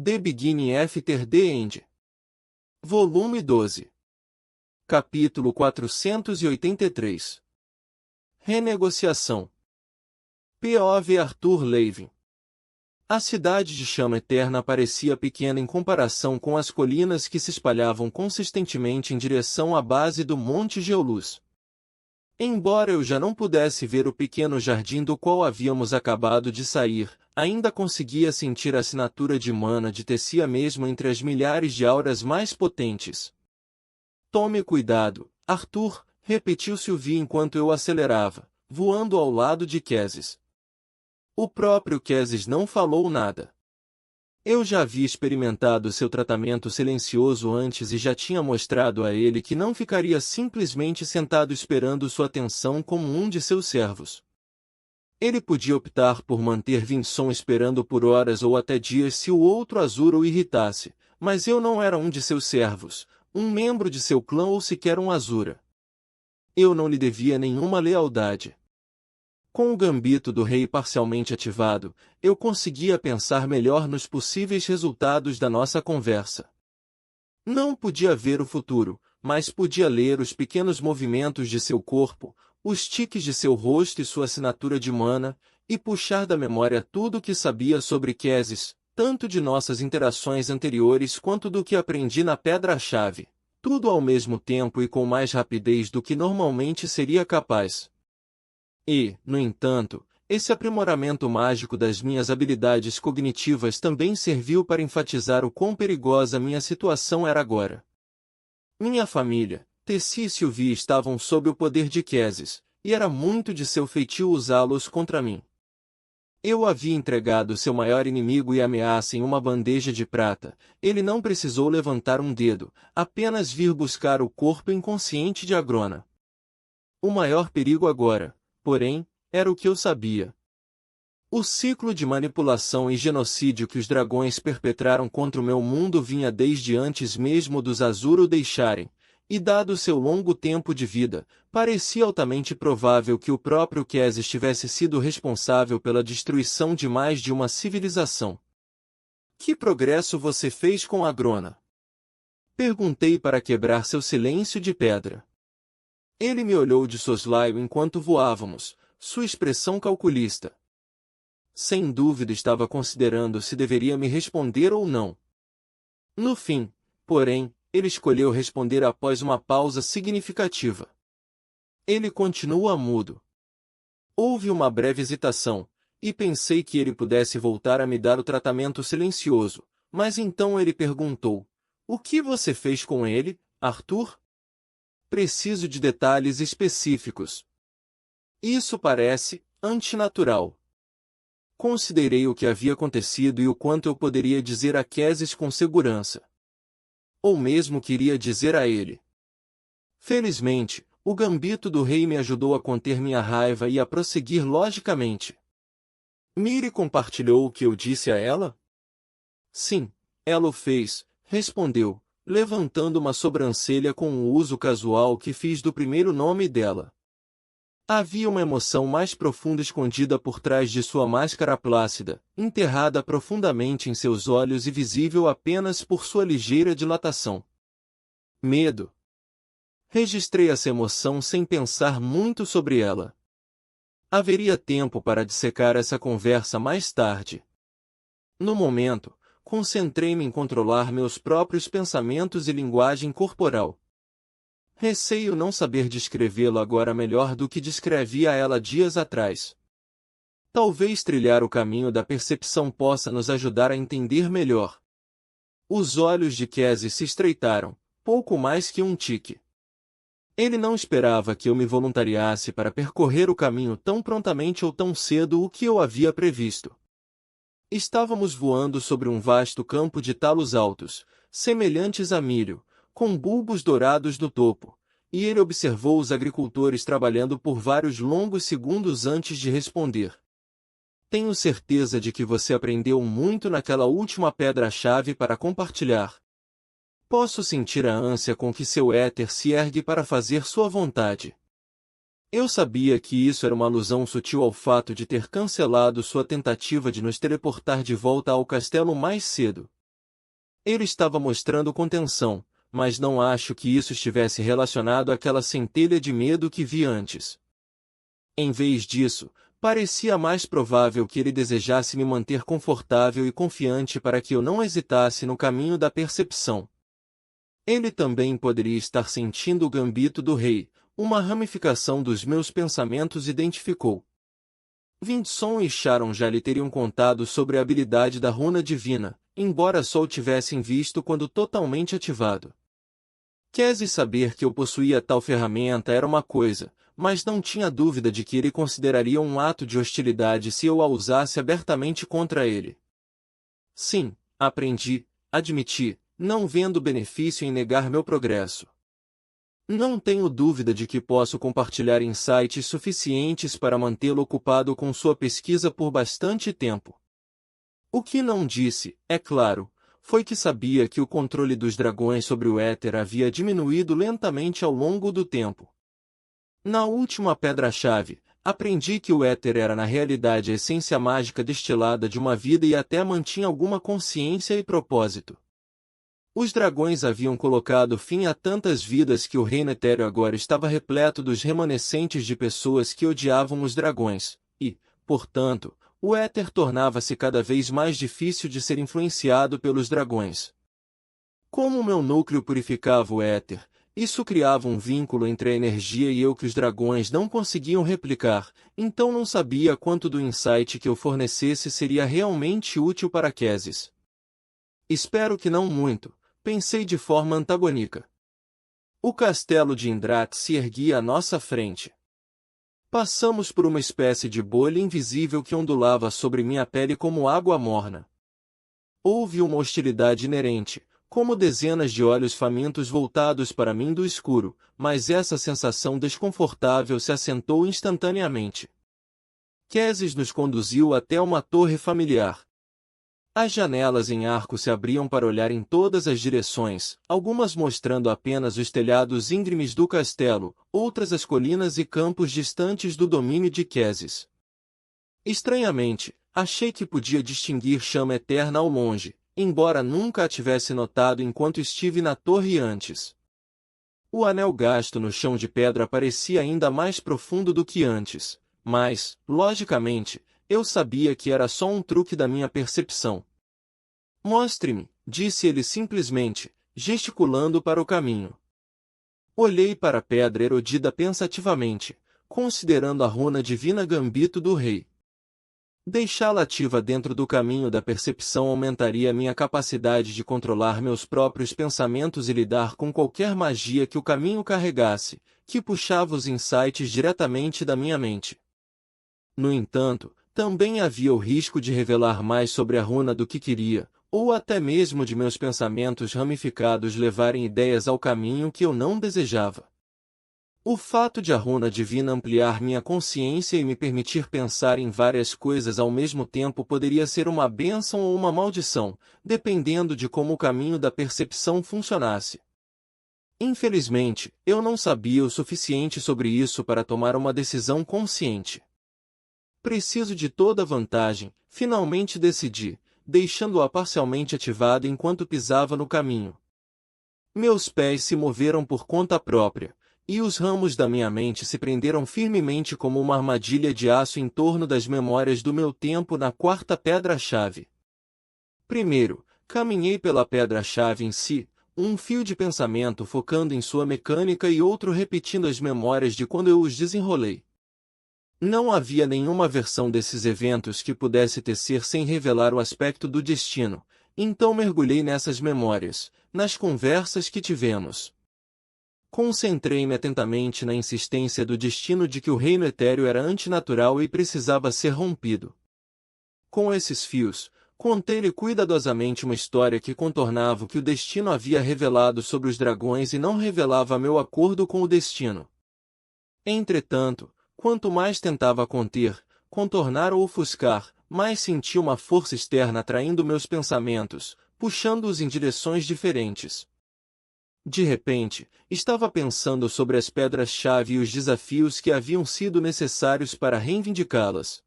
The Beginning After the End. Volume 12. Capítulo 483. Renegociação. P.O.V. Arthur Levin. A cidade de Chama Eterna parecia pequena em comparação com as colinas que se espalhavam consistentemente em direção à base do Monte Geoluz. Embora eu já não pudesse ver o pequeno jardim do qual havíamos acabado de sair, ainda conseguia sentir a assinatura de mana de Tessia mesmo entre as milhares de auras mais potentes. Tome cuidado, Arthur, repetiu Sylvie enquanto eu acelerava, voando ao lado de Kezes. O próprio Kezes não falou nada. Eu já havia experimentado seu tratamento silencioso antes e já tinha mostrado a ele que não ficaria simplesmente sentado esperando sua atenção como um de seus servos. Ele podia optar por manter Vinson esperando por horas ou até dias se o outro Azura o irritasse, mas eu não era um de seus servos, um membro de seu clã ou sequer um Azura. Eu não lhe devia nenhuma lealdade. Com o gambito do rei parcialmente ativado, eu conseguia pensar melhor nos possíveis resultados da nossa conversa. Não podia ver o futuro, mas podia ler os pequenos movimentos de seu corpo, os tiques de seu rosto e sua assinatura de mana, e puxar da memória tudo o que sabia sobre Kezes, tanto de nossas interações anteriores quanto do que aprendi na Pedra-Chave, tudo ao mesmo tempo e com mais rapidez do que normalmente seria capaz. E, no entanto, esse aprimoramento mágico das minhas habilidades cognitivas também serviu para enfatizar o quão perigosa minha situação era agora. Minha família, Tessia e Sylvie estavam sob o poder de Kezes, e era muito de seu feitio usá-los contra mim. Eu havia entregado seu maior inimigo e ameaça em uma bandeja de prata, ele não precisou levantar um dedo, apenas vir buscar o corpo inconsciente de Agrona. O maior perigo agora, porém, era o que eu sabia. O ciclo de manipulação e genocídio que os dragões perpetraram contra o meu mundo vinha desde antes mesmo dos Azura o deixarem, e dado seu longo tempo de vida, parecia altamente provável que o próprio Kezes tivesse sido responsável pela destruição de mais de uma civilização. Que progresso você fez com Agrona? Perguntei para quebrar seu silêncio de pedra. Ele me olhou de soslaio enquanto voávamos, sua expressão calculista. Sem dúvida estava considerando se deveria me responder ou não. No fim, porém, ele escolheu responder após uma pausa significativa. Ele continua mudo. Houve uma breve hesitação, e pensei que ele pudesse voltar a me dar o tratamento silencioso, mas então ele perguntou: "O que você fez com ele, Arthur?" Preciso de detalhes específicos. Isso parece antinatural. Considerei o que havia acontecido e o quanto eu poderia dizer a Kezes com segurança. Ou mesmo queria dizer a ele. Felizmente, o gambito do rei me ajudou a conter minha raiva e a prosseguir logicamente. Miri compartilhou o que eu disse a ela? Sim, ela o fez, respondeu, levantando uma sobrancelha com o uso casual que fiz do primeiro nome dela. Havia uma emoção mais profunda escondida por trás de sua máscara plácida, enterrada profundamente em seus olhos e visível apenas por sua ligeira dilatação. Medo. Registrei essa emoção sem pensar muito sobre ela. Haveria tempo para dissecar essa conversa mais tarde. No momento, concentrei-me em controlar meus próprios pensamentos e linguagem corporal. Receio não saber descrevê-lo agora melhor do que descrevi a ela dias atrás. Talvez trilhar o caminho da percepção possa nos ajudar a entender melhor. Os olhos de Kezes se estreitaram, pouco mais que um tique. Ele não esperava que eu me voluntariasse para percorrer o caminho tão prontamente ou tão cedo o que eu havia previsto. Estávamos voando sobre um vasto campo de talos altos, semelhantes a milho, com bulbos dourados no topo, e ele observou os agricultores trabalhando por vários longos segundos antes de responder. Tenho certeza de que você aprendeu muito naquela última pedra-chave para compartilhar. Posso sentir a ânsia com que seu éter se ergue para fazer sua vontade. Eu sabia que isso era uma alusão sutil ao fato de ter cancelado sua tentativa de nos teleportar de volta ao castelo mais cedo. Ele estava mostrando contenção, mas não acho que isso estivesse relacionado àquela centelha de medo que vi antes. Em vez disso, parecia mais provável que ele desejasse me manter confortável e confiante para que eu não hesitasse no caminho da percepção. Ele também poderia estar sentindo o gambito do rei, uma ramificação dos meus pensamentos identificou. Vindson e Sharon já lhe teriam contado sobre a habilidade da runa divina, embora só o tivessem visto quando totalmente ativado. Quese saber que eu possuía tal ferramenta era uma coisa, mas não tinha dúvida de que ele consideraria um ato de hostilidade se eu a usasse abertamente contra ele. Sim, aprendi, admiti, não vendo benefício em negar meu progresso. Não tenho dúvida de que posso compartilhar insights suficientes para mantê-lo ocupado com sua pesquisa por bastante tempo. O que não disse, é claro, foi que sabia que o controle dos dragões sobre o éter havia diminuído lentamente ao longo do tempo. Na última pedra-chave, aprendi que o éter era na realidade a essência mágica destilada de uma vida e até mantinha alguma consciência e propósito. Os dragões haviam colocado fim a tantas vidas que o reino etéreo agora estava repleto dos remanescentes de pessoas que odiavam os dragões, e, portanto, o éter tornava-se cada vez mais difícil de ser influenciado pelos dragões. Como o meu núcleo purificava o éter, isso criava um vínculo entre a energia e eu que os dragões não conseguiam replicar, então não sabia quanto do insight que eu fornecesse seria realmente útil para Quesis. Espero que não muito, pensei de forma antagônica. O castelo de Indrat se erguia à nossa frente. Passamos por uma espécie de bolha invisível que ondulava sobre minha pele como água morna. Houve uma hostilidade inerente, como dezenas de olhos famintos voltados para mim do escuro, mas essa sensação desconfortável se assentou instantaneamente. Quesis nos conduziu até uma torre familiar. As janelas em arco se abriam para olhar em todas as direções, algumas mostrando apenas os telhados íngremes do castelo, outras as colinas e campos distantes do domínio de Quesis. Estranhamente, achei que podia distinguir chama eterna ao longe, embora nunca a tivesse notado enquanto estive na torre antes. O anel gasto no chão de pedra parecia ainda mais profundo do que antes, mas, logicamente, eu sabia que era só um truque da minha percepção. Mostre-me, disse ele simplesmente, gesticulando para o caminho. Olhei para a pedra erodida pensativamente, considerando a runa divina gambito do rei. Deixá-la ativa dentro do caminho da percepção aumentaria minha capacidade de controlar meus próprios pensamentos e lidar com qualquer magia que o caminho carregasse, que puxava os insights diretamente da minha mente. No entanto, também havia o risco de revelar mais sobre a runa do que queria, ou até mesmo de meus pensamentos ramificados levarem ideias ao caminho que eu não desejava. O fato de a runa divina ampliar minha consciência e me permitir pensar em várias coisas ao mesmo tempo poderia ser uma bênção ou uma maldição, dependendo de como o caminho da percepção funcionasse. Infelizmente, eu não sabia o suficiente sobre isso para tomar uma decisão consciente. Preciso de toda a vantagem, finalmente decidi, deixando-a parcialmente ativada enquanto pisava no caminho. Meus pés se moveram por conta própria, e os ramos da minha mente se prenderam firmemente como uma armadilha de aço em torno das memórias do meu tempo na quarta pedra-chave. Primeiro, caminhei pela pedra-chave em si, um fio de pensamento focando em sua mecânica e outro repetindo as memórias de quando eu os desenrolei. Não havia nenhuma versão desses eventos que pudesse tecer sem revelar o aspecto do destino, então mergulhei nessas memórias, nas conversas que tivemos. Concentrei-me atentamente na insistência do destino de que o reino etéreo era antinatural e precisava ser rompido. Com esses fios, contei-lhe cuidadosamente uma história que contornava o que o destino havia revelado sobre os dragões e não revelava meu acordo com o destino. Entretanto, quanto mais tentava conter, contornar ou ofuscar, mais senti uma força externa atraindo meus pensamentos, puxando-os em direções diferentes. De repente, estava pensando sobre as pedras-chave e os desafios que haviam sido necessários para reivindicá-las.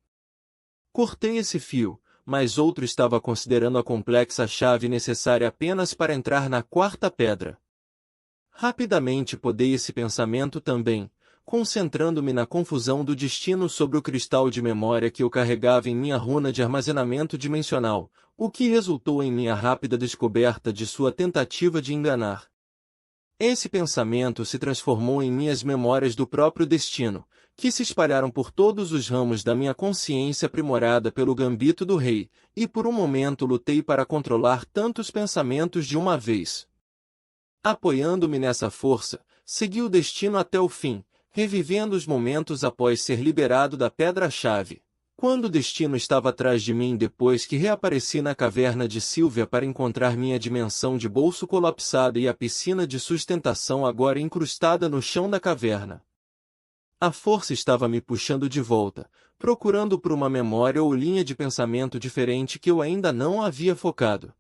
Cortei esse fio, mas outro estava considerando a complexa chave necessária apenas para entrar na quarta pedra. Rapidamente podei esse pensamento também, concentrando-me na confusão do destino sobre o cristal de memória que eu carregava em minha runa de armazenamento dimensional, o que resultou em minha rápida descoberta de sua tentativa de enganar. Esse pensamento se transformou em minhas memórias do próprio destino, que se espalharam por todos os ramos da minha consciência aprimorada pelo gambito do rei, e por um momento lutei para controlar tantos pensamentos de uma vez. Apoiando-me nessa força, segui o destino até o fim, revivendo os momentos após ser liberado da pedra-chave. Quando o destino estava atrás de mim depois que reapareci na caverna de Sylvia para encontrar minha dimensão de bolso colapsada e a piscina de sustentação agora incrustada no chão da caverna. A força estava me puxando de volta, procurando por uma memória ou linha de pensamento diferente que eu ainda não havia focado.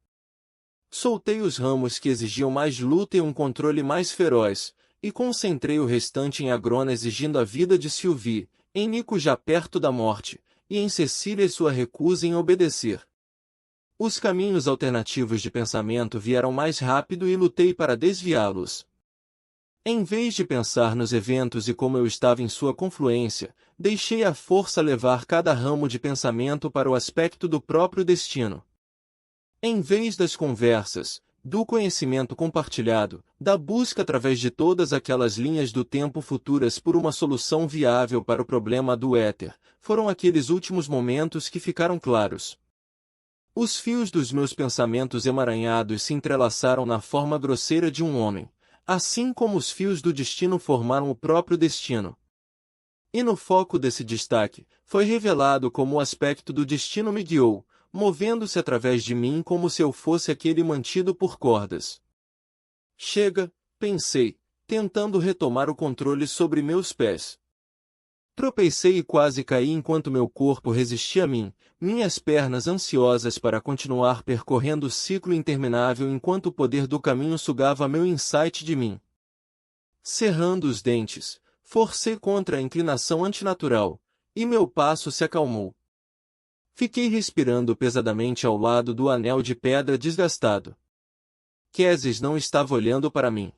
Soltei os ramos que exigiam mais luta e um controle mais feroz, e concentrei o restante em Agrona exigindo a vida de Sylvie, em Nico já perto da morte, e em Cecília e sua recusa em obedecer. Os caminhos alternativos de pensamento vieram mais rápido e lutei para desviá-los. Em vez de pensar nos eventos e como eu estava em sua confluência, deixei a força levar cada ramo de pensamento para o aspecto do próprio destino. Em vez das conversas, do conhecimento compartilhado, da busca através de todas aquelas linhas do tempo futuras por uma solução viável para o problema do éter, foram aqueles últimos momentos que ficaram claros. Os fios dos meus pensamentos emaranhados se entrelaçaram na forma grosseira de um homem, assim como os fios do destino formaram o próprio destino. E no foco desse destaque, foi revelado como o aspecto do destino me guiou, movendo-se através de mim como se eu fosse aquele mantido por cordas. Chega, pensei, tentando retomar o controle sobre meus pés. Tropecei e quase caí enquanto meu corpo resistia a mim, minhas pernas ansiosas para continuar percorrendo o ciclo interminável enquanto o poder do caminho sugava meu insight de mim. Cerrando os dentes, forcei contra a inclinação antinatural, e meu passo se acalmou. Fiquei respirando pesadamente ao lado do anel de pedra desgastado. Kézis não estava olhando para mim.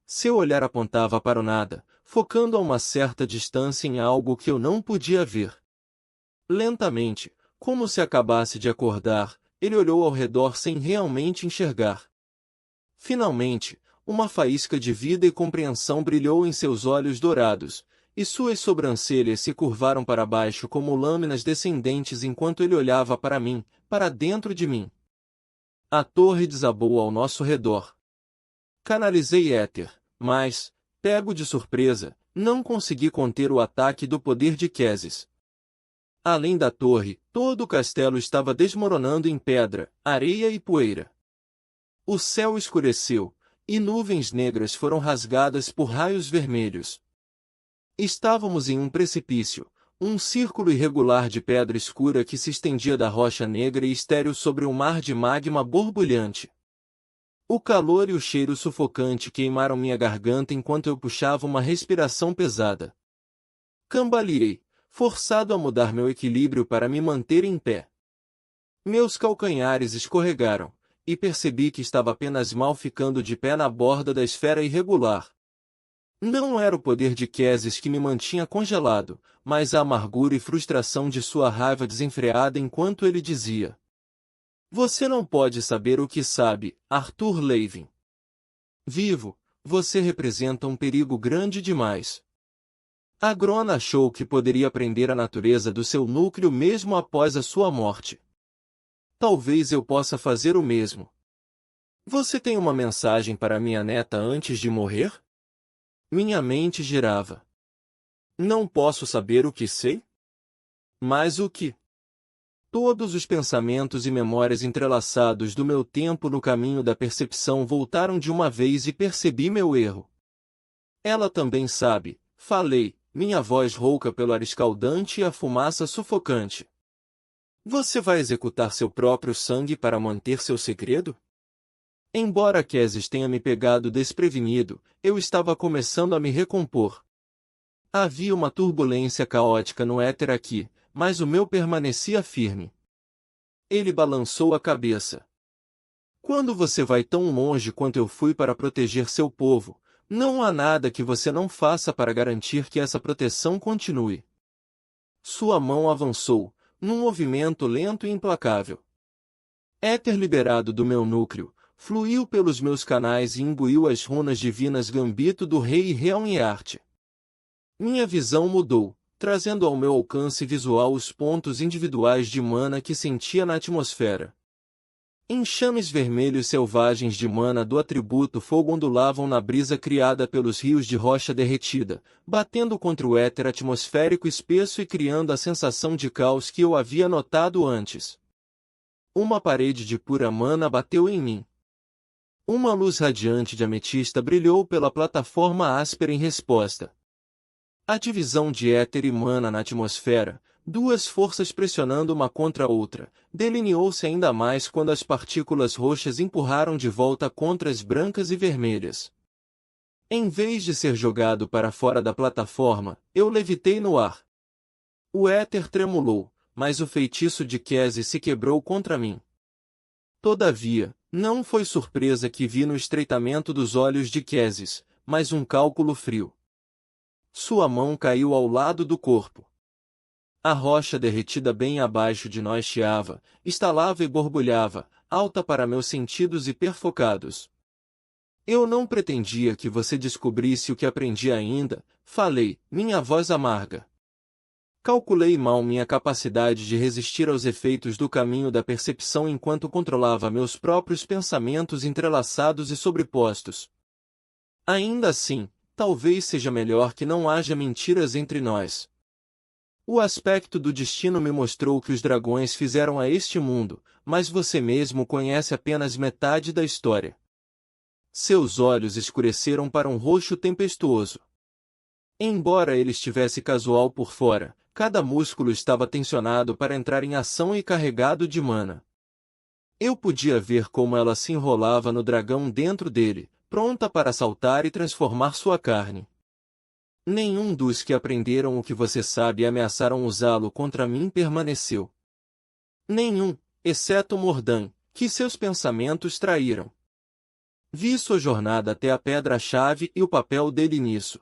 Seu olhar apontava para o nada, focando a uma certa distância em algo que eu não podia ver. Lentamente, como se acabasse de acordar, ele olhou ao redor sem realmente enxergar. Finalmente, uma faísca de vida e compreensão brilhou em seus olhos dourados, e suas sobrancelhas se curvaram para baixo como lâminas descendentes enquanto ele olhava para mim, para dentro de mim. A torre desabou ao nosso redor. Canalizei éter, mas, pego de surpresa, não consegui conter o ataque do poder de Kézis. Além da torre, todo o castelo estava desmoronando em pedra, areia e poeira. O céu escureceu, e nuvens negras foram rasgadas por raios vermelhos. Estávamos em um precipício, um círculo irregular de pedra escura que se estendia da rocha negra e estéril sobre um mar de magma borbulhante. O calor e o cheiro sufocante queimaram minha garganta enquanto eu puxava uma respiração pesada. Cambaleei, forçado a mudar meu equilíbrio para me manter em pé. Meus calcanhares escorregaram, e percebi que estava apenas mal ficando de pé na borda da esfera irregular. Não era o poder de Kézis que me mantinha congelado, mas a amargura e frustração de sua raiva desenfreada enquanto ele dizia: "Você não pode saber o que sabe, Arthur Levin. Vivo, você representa um perigo grande demais." Agrona achou que poderia aprender a natureza do seu núcleo mesmo após a sua morte. Talvez eu possa fazer o mesmo. Você tem uma mensagem para minha neta antes de morrer? Minha mente girava. Não posso saber o que sei? Mas o que? Todos os pensamentos e memórias entrelaçados do meu tempo no caminho da percepção voltaram de uma vez e percebi meu erro. Ela também sabe, falei, minha voz rouca pelo ar escaldante e a fumaça sufocante. Você vai executar seu próprio sangue para manter seu segredo? Embora Kézis tenha me pegado desprevenido, eu estava começando a me recompor. Havia uma turbulência caótica no éter aqui, mas o meu permanecia firme. Ele balançou a cabeça. Quando você vai tão longe quanto eu fui para proteger seu povo, não há nada que você não faça para garantir que essa proteção continue. Sua mão avançou, num movimento lento e implacável. Éter liberado do meu núcleo, fluiu pelos meus canais e imbuiu as runas divinas Gambito do Rei e Realm-Arte. Minha visão mudou, trazendo ao meu alcance visual os pontos individuais de mana que sentia na atmosfera. Enxames vermelhos selvagens de mana do atributo fogo ondulavam na brisa criada pelos rios de rocha derretida, batendo contra o éter atmosférico espesso e criando a sensação de caos que eu havia notado antes. Uma parede de pura mana bateu em mim. Uma luz radiante de ametista brilhou pela plataforma áspera em resposta. A divisão de éter e mana na atmosfera, duas forças pressionando uma contra a outra, delineou-se ainda mais quando as partículas roxas empurraram de volta contra as brancas e vermelhas. Em vez de ser jogado para fora da plataforma, eu levitei no ar. O éter tremulou, mas o feitiço de Kese se quebrou contra mim. Todavia, não foi surpresa que vi no estreitamento dos olhos de Keses, mas um cálculo frio. Sua mão caiu ao lado do corpo. A rocha derretida bem abaixo de nós chiava, estalava e borbulhava, alta para meus sentidos hiperfocados. Eu não pretendia que você descobrisse o que aprendi ainda, falei, minha voz amarga. Calculei mal minha capacidade de resistir aos efeitos do caminho da percepção enquanto controlava meus próprios pensamentos entrelaçados e sobrepostos. Ainda assim, talvez seja melhor que não haja mentiras entre nós. O aspecto do destino me mostrou que os dragões fizeram a este mundo, mas você mesmo conhece apenas metade da história. Seus olhos escureceram para um roxo tempestuoso. Embora ele estivesse casual por fora, cada músculo estava tensionado para entrar em ação e carregado de mana. Eu podia ver como ela se enrolava no dragão dentro dele, pronta para saltar e transformar sua carne. Nenhum dos que aprenderam o que você sabe e ameaçaram usá-lo contra mim permaneceu. Nenhum, exceto Mordan, que seus pensamentos traíram. Vi sua jornada até a pedra-chave e o papel dele nisso.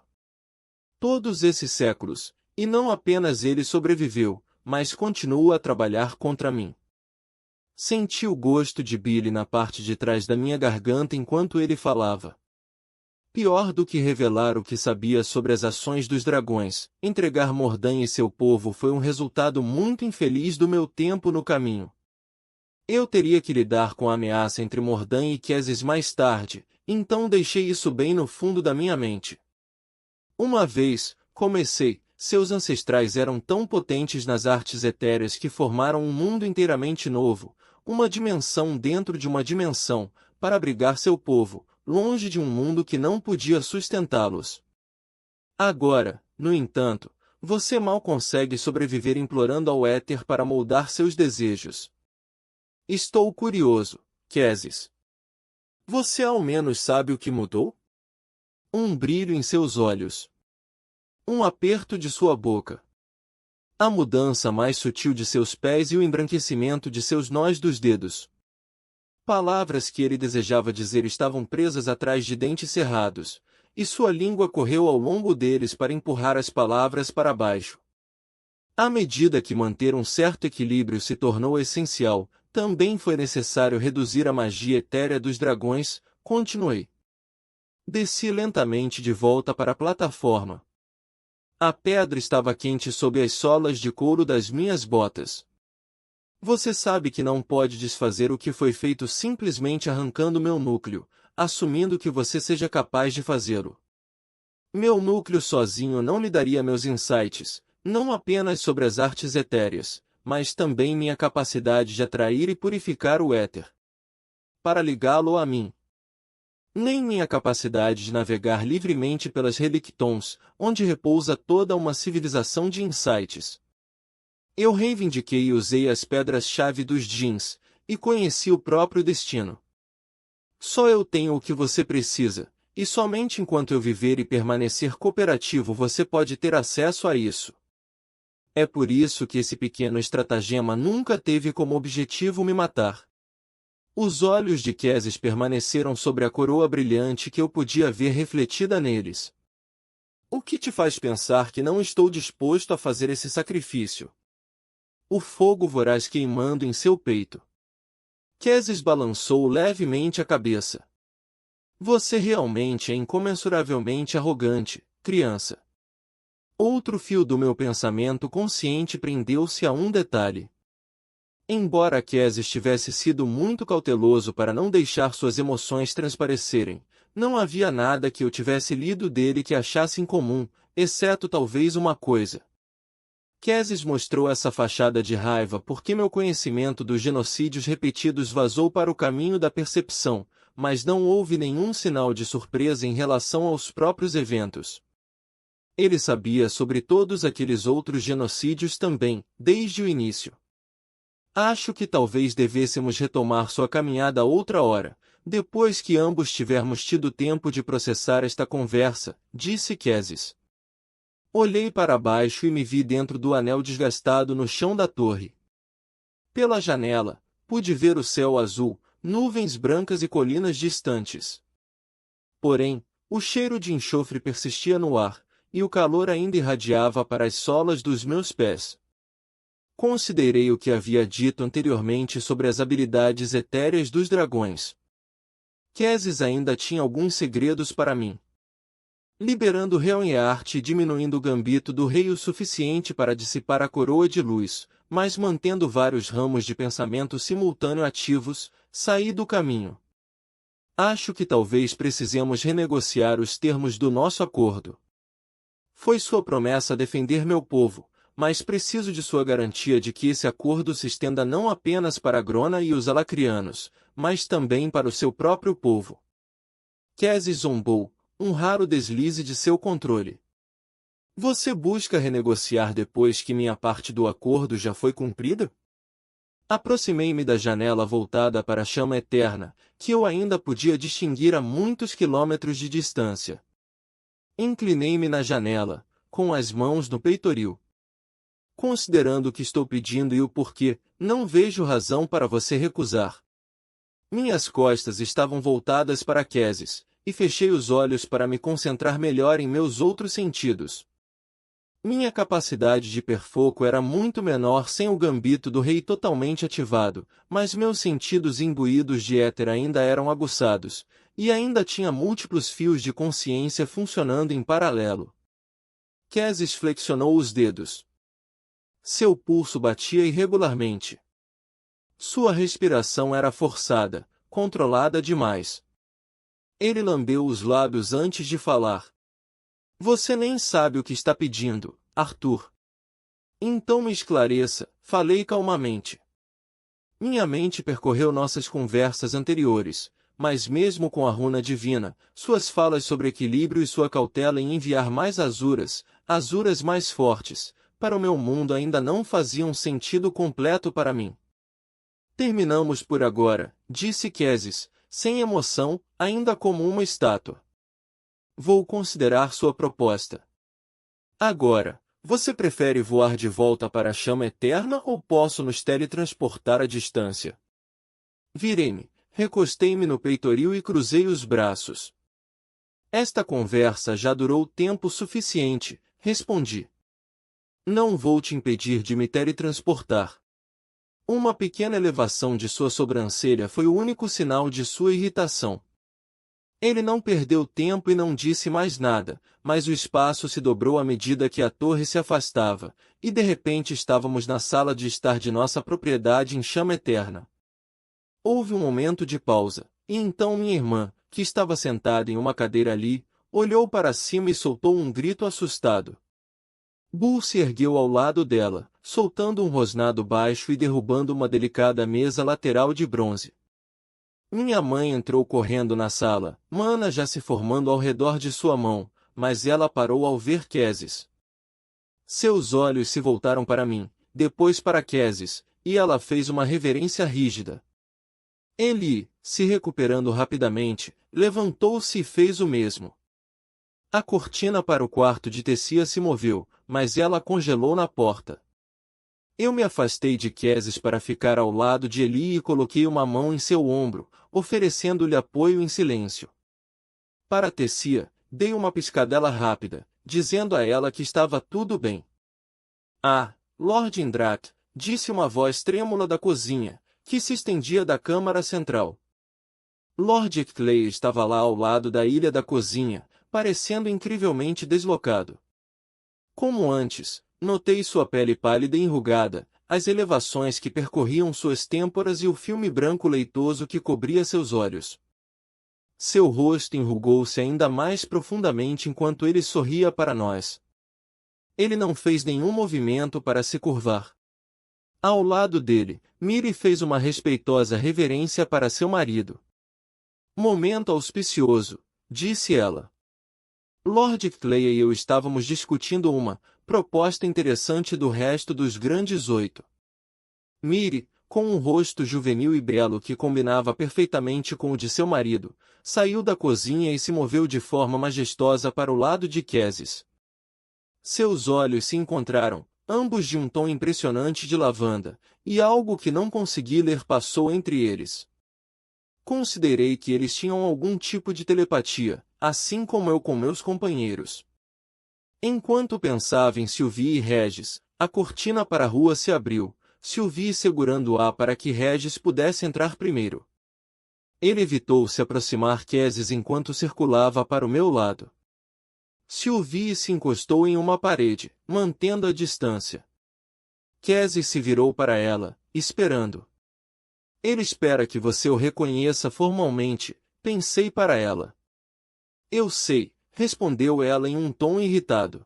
Todos esses séculos, e não apenas ele sobreviveu, mas continua a trabalhar contra mim. Senti o gosto de Billy na parte de trás da minha garganta enquanto ele falava. Pior do que revelar o que sabia sobre as ações dos dragões, entregar Mordan e seu povo foi um resultado muito infeliz do meu tempo no caminho. Eu teria que lidar com a ameaça entre Mordan e Keses mais tarde, então deixei isso bem no fundo da minha mente. Uma vez, comecei, seus ancestrais eram tão potentes nas artes etéreas que formaram um mundo inteiramente novo, uma dimensão dentro de uma dimensão, para abrigar seu povo, longe de um mundo que não podia sustentá-los. Agora, no entanto, você mal consegue sobreviver implorando ao éter para moldar seus desejos. Estou curioso, Keses. Você ao menos sabe o que mudou? Um brilho em seus olhos. Um aperto de sua boca. A mudança mais sutil de seus pés e o embranquecimento de seus nós dos dedos. Palavras que ele desejava dizer estavam presas atrás de dentes cerrados, e sua língua correu ao longo deles para empurrar as palavras para baixo. À medida que manter um certo equilíbrio se tornou essencial, também foi necessário reduzir a magia etérea dos dragões, continuei. Desci lentamente de volta para a plataforma. A pedra estava quente sob as solas de couro das minhas botas. Você sabe que não pode desfazer o que foi feito simplesmente arrancando meu núcleo, assumindo que você seja capaz de fazê-lo. Meu núcleo sozinho não lhe daria meus insights, não apenas sobre as artes etéreas, mas também minha capacidade de atrair e purificar o éter. Para ligá-lo a mim. Nem minha capacidade de navegar livremente pelas relictons, onde repousa toda uma civilização de insights. Eu reivindiquei e usei as pedras-chave dos Djinns, e conheci o próprio destino. Só eu tenho o que você precisa, e somente enquanto eu viver e permanecer cooperativo você pode ter acesso a isso. É por isso que esse pequeno estratagema nunca teve como objetivo me matar. Os olhos de Kézis permaneceram sobre a coroa brilhante que eu podia ver refletida neles. O que te faz pensar que não estou disposto a fazer esse sacrifício? O fogo voraz queimando em seu peito. Kézis balançou levemente a cabeça. Você realmente é incomensuravelmente arrogante, criança. Outro fio do meu pensamento consciente prendeu-se a um detalhe. Embora Kézis tivesse sido muito cauteloso para não deixar suas emoções transparecerem, não havia nada que eu tivesse lido dele que achasse incomum, exceto talvez uma coisa. Kézis mostrou essa fachada de raiva porque meu conhecimento dos genocídios repetidos vazou para o caminho da percepção, mas não houve nenhum sinal de surpresa em relação aos próprios eventos. Ele sabia sobre todos aqueles outros genocídios também, desde o início. Acho que talvez devêssemos retomar sua caminhada outra hora, depois que ambos tivermos tido tempo de processar esta conversa, disse Kézis. Olhei para baixo e me vi dentro do anel desgastado no chão da torre. Pela janela, pude ver o céu azul, nuvens brancas e colinas distantes. Porém, o cheiro de enxofre persistia no ar, e o calor ainda irradiava para as solas dos meus pés. Considerei o que havia dito anteriormente sobre as habilidades etéreas dos dragões. Kézis ainda tinha alguns segredos para mim. Liberando Helnyart e diminuindo o gambito do rei o suficiente para dissipar a coroa de luz, mas mantendo vários ramos de pensamento simultâneo ativos, saí do caminho. Acho que talvez precisemos renegociar os termos do nosso acordo. Foi sua promessa defender meu povo, mas preciso de sua garantia de que esse acordo se estenda não apenas para Grona e os Alacrianos, mas também para o seu próprio povo. Kézis zombou, um raro deslize de seu controle. Você busca renegociar depois que minha parte do acordo já foi cumprida? Aproximei-me da janela voltada para a chama eterna, que eu ainda podia distinguir a muitos quilômetros de distância. Inclinei-me na janela, com as mãos no peitoril. Considerando o que estou pedindo e o porquê, não vejo razão para você recusar. Minhas costas estavam voltadas para Kézis, e fechei os olhos para me concentrar melhor em meus outros sentidos. Minha capacidade de perfoco era muito menor sem o gambito do rei totalmente ativado, mas meus sentidos imbuídos de éter ainda eram aguçados, e ainda tinha múltiplos fios de consciência funcionando em paralelo. Kézis flexionou os dedos. Seu pulso batia irregularmente. Sua respiração era forçada, controlada demais. Ele lambeu os lábios antes de falar. Você nem sabe o que está pedindo, Arthur. Então me esclareça, falei calmamente. Minha mente percorreu nossas conversas anteriores, mas mesmo com a runa divina, suas falas sobre equilíbrio e sua cautela em enviar mais azuras mais fortes, para o meu mundo ainda não faziam sentido completo para mim. Terminamos por agora, disse Kézis, sem emoção, ainda como uma estátua. Vou considerar sua proposta. Agora, você prefere voar de volta para a chama eterna ou posso nos teletransportar à distância? Virei-me, recostei-me no peitoril e cruzei os braços. Esta conversa já durou tempo suficiente, respondi. Não vou te impedir de me teletransportar. Uma pequena elevação de sua sobrancelha foi o único sinal de sua irritação. Ele não perdeu tempo e não disse mais nada, mas o espaço se dobrou à medida que a torre se afastava, e de repente estávamos na sala de estar de nossa propriedade em chama eterna. Houve um momento de pausa, e então minha irmã, que estava sentada em uma cadeira ali, olhou para cima e soltou um grito assustado. Bull se ergueu ao lado dela, soltando um rosnado baixo e derrubando uma delicada mesa lateral de bronze. Minha mãe entrou correndo na sala, mana já se formando ao redor de sua mão, mas ela parou ao ver Kézis. Seus olhos se voltaram para mim, depois para Kézis, e ela fez uma reverência rígida. Ele, se recuperando rapidamente, levantou-se e fez o mesmo. A cortina para o quarto de Tessia se moveu, mas ela congelou na porta. Eu me afastei de Queses para ficar ao lado de Eli e coloquei uma mão em seu ombro, oferecendo-lhe apoio em silêncio. Para Tessia, dei uma piscadela rápida, dizendo a ela que estava tudo bem. Ah, Lord Indrat, disse uma voz trêmula da cozinha, que se estendia da câmara central. Lord Eckley estava lá ao lado da ilha da cozinha, parecendo incrivelmente deslocado. Como antes, notei sua pele pálida e enrugada, as elevações que percorriam suas têmporas e o filme branco leitoso que cobria seus olhos. Seu rosto enrugou-se ainda mais profundamente enquanto ele sorria para nós. Ele não fez nenhum movimento para se curvar. Ao lado dele, Miri fez uma respeitosa reverência para seu marido. Momento auspicioso, disse ela. Lord Clay e eu estávamos discutindo uma proposta interessante do resto dos grandes 8. Miri, com um rosto juvenil e belo que combinava perfeitamente com o de seu marido, saiu da cozinha e se moveu de forma majestosa para o lado de Queses. Seus olhos se encontraram, ambos de um tom impressionante de lavanda, e algo que não consegui ler passou entre eles. Considerei que eles tinham algum tipo de telepatia, assim como eu com meus companheiros. Enquanto pensava em Sylvie e Regis, a cortina para a rua se abriu, Sylvie segurando-a para que Regis pudesse entrar primeiro. Ele evitou se aproximar Queses enquanto circulava para o meu lado. Sylvie se encostou em uma parede, mantendo a distância. Queses se virou para ela, esperando. Ele espera que você o reconheça formalmente, pensei para ela. Eu sei, respondeu ela em um tom irritado.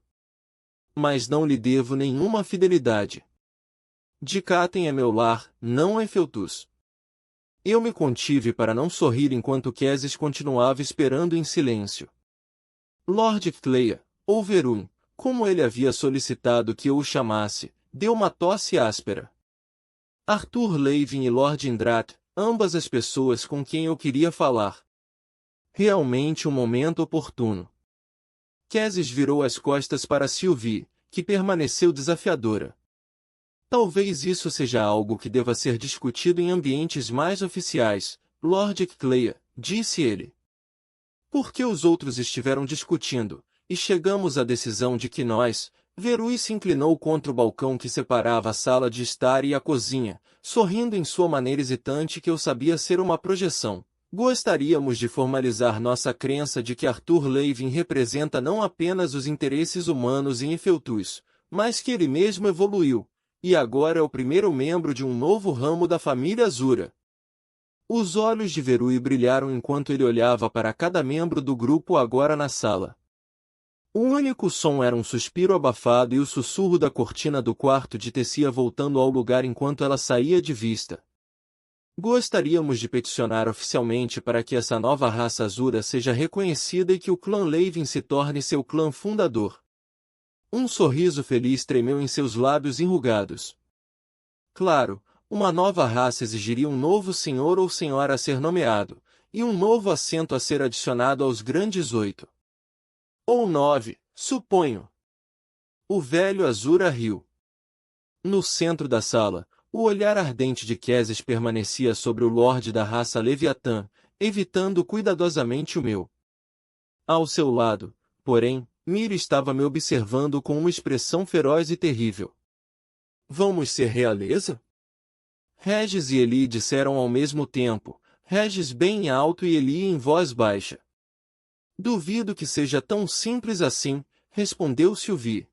Mas não lhe devo nenhuma fidelidade. Dicatem é meu lar, não é Feltus. Eu me contive para não sorrir enquanto Queses continuava esperando em silêncio. Lord Cleia, ou Verum, como ele havia solicitado que eu o chamasse, deu uma tosse áspera. Arthur Levin e Lord Indrat, ambas as pessoas com quem eu queria falar. Realmente um momento oportuno. Queses virou as costas para Sylvie, que permaneceu desafiadora. Talvez isso seja algo que deva ser discutido em ambientes mais oficiais, Lord Cleia, disse ele. Porque os outros estiveram discutindo, e chegamos à decisão de que nós, Verui se inclinou contra o balcão que separava a sala de estar e a cozinha, sorrindo em sua maneira hesitante que eu sabia ser uma projeção. Gostaríamos de formalizar nossa crença de que Arthur Levin representa não apenas os interesses humanos em Feltus, mas que ele mesmo evoluiu, e agora é o primeiro membro de um novo ramo da família Azura. Os olhos de Verui brilharam enquanto ele olhava para cada membro do grupo agora na sala. O único som era um suspiro abafado e o sussurro da cortina do quarto de Tessia voltando ao lugar enquanto ela saía de vista. Gostaríamos de peticionar oficialmente para que essa nova raça Azura seja reconhecida e que o clã Levin se torne seu clã fundador. Um sorriso feliz tremeu em seus lábios enrugados. Claro, uma nova raça exigiria um novo senhor ou senhora a ser nomeado, e um novo assento a ser adicionado aos grandes 8. Ou 9, suponho. O velho Azura riu. No centro da sala, o olhar ardente de Queses permanecia sobre o Lorde da raça Leviatã, evitando cuidadosamente o meu. Ao seu lado, porém, Miri estava me observando com uma expressão feroz e terrível. Vamos ser realeza? Regis e Eli disseram ao mesmo tempo, Regis bem alto e Eli em voz baixa. Duvido que seja tão simples assim, respondeu Sylvie.